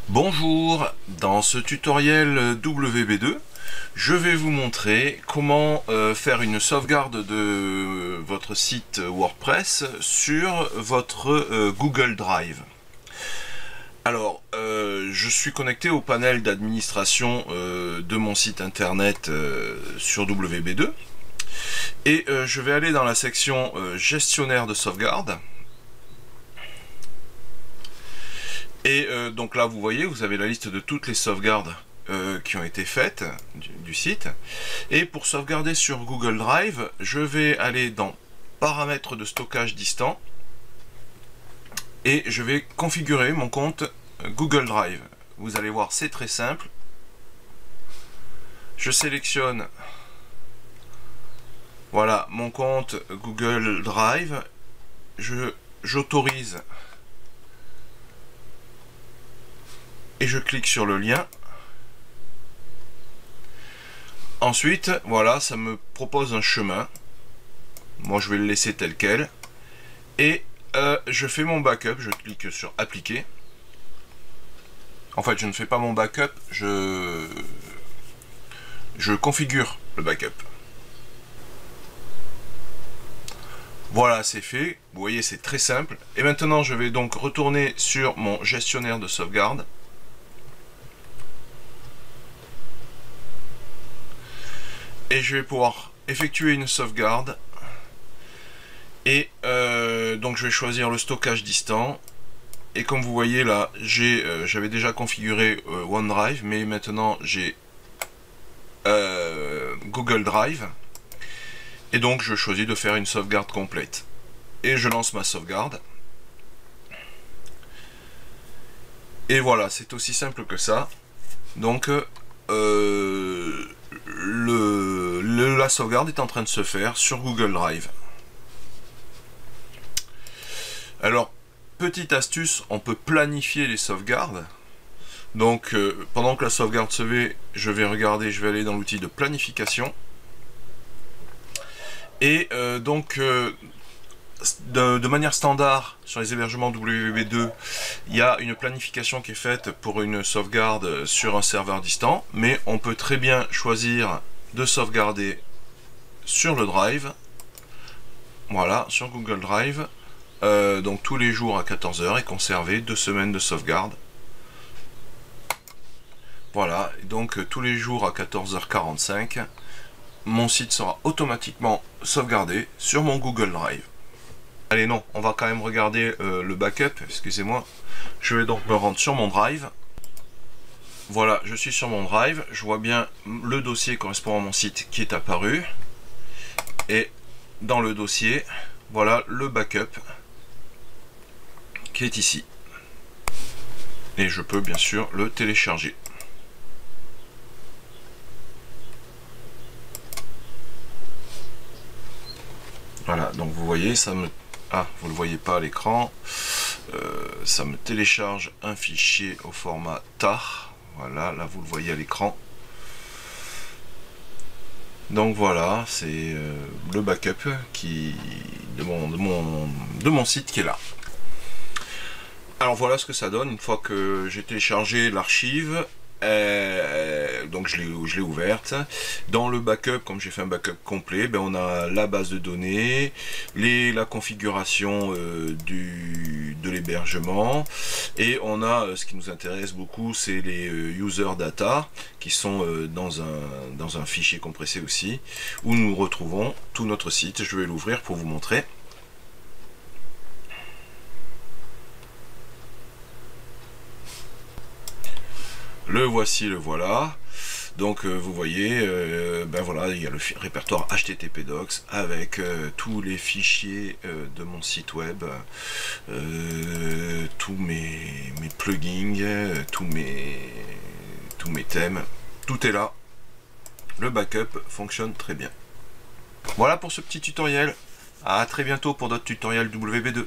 Bonjour, dans ce tutoriel WB2, je vais vous montrer comment faire une sauvegarde de votre site WordPress sur votre Google Drive. Alors, je suis connecté au panel d'administration de mon site internet sur WB2 et je vais aller dans la section gestionnaire de sauvegarde. Et donc là, vous voyez, vous avez la liste de toutes les sauvegardes qui ont été faites du site. Et pour sauvegarder sur Google Drive, je vais aller dans Paramètres de stockage distant. Et je vais configurer mon compte Google Drive. Vous allez voir, c'est très simple. Je sélectionne, voilà, mon compte Google Drive. J'autorise. Et je clique sur le lien. Ensuite, voilà, ça me propose un chemin. Moi, je vais le laisser tel quel. Et je fais mon backup. Je clique sur appliquer. En fait, je ne fais pas mon backup. Je configure le backup. Voilà, c'est fait. Vous voyez, c'est très simple. Et maintenant, je vais donc retourner sur mon gestionnaire de sauvegarde. Et je vais pouvoir effectuer une sauvegarde. Et donc je vais choisir le stockage distant. Et comme vous voyez là, j'avais déjà configuré OneDrive, mais maintenant j'ai Google Drive. Et donc je choisis de faire une sauvegarde complète. Et je lance ma sauvegarde. Et voilà, c'est aussi simple que ça. Donc la sauvegarde est en train de se faire sur Google Drive. Alors, petite astuce, on peut planifier les sauvegardes. Donc, pendant que la sauvegarde se fait, je vais aller dans l'outil de planification. Et de manière standard, sur les hébergements WB2, il y a une planification qui est faite pour une sauvegarde sur un serveur distant, mais on peut très bien choisir de sauvegarder sur le Drive, voilà, sur Google Drive, donc tous les jours à 14 h et conserver 2 semaines de sauvegarde. Voilà, et donc tous les jours à 14h45, mon site sera automatiquement sauvegardé sur mon Google Drive. Allez, non, on va quand même regarder le backup, excusez-moi. Je vais donc me rendre sur mon Drive. Voilà, je suis sur mon Drive. Je vois bien le dossier correspondant à mon site qui est apparu. Et dans le dossier, voilà le backup qui est ici. Et je peux bien sûr le télécharger. Voilà, donc vous voyez, ça me... Ah, vous ne le voyez pas à l'écran. Ça me télécharge un fichier au format TAR. Voilà, là vous le voyez à l'écran. Donc voilà, c'est le backup de mon site qui est là. Alors voilà ce que ça donne une fois que j'ai téléchargé l'archive. Donc je l'ai ouverte. Dans le backup, comme j'ai fait un backup complet, ben on a la base de données, la configuration de l'hébergement, et on a ce qui nous intéresse beaucoup, c'est les user data qui sont dans un fichier compressé aussi, où nous retrouvons tout notre site. Je vais l'ouvrir pour vous montrer. Le voici, le voilà. Donc vous voyez, ben voilà, il y a le répertoire HTTP docs avec tous les fichiers de mon site web, tous mes plugins, tous mes thèmes, tout est là. Le backup fonctionne très bien. Voilà pour ce petit tutoriel. À très bientôt pour d'autres tutoriels WB2.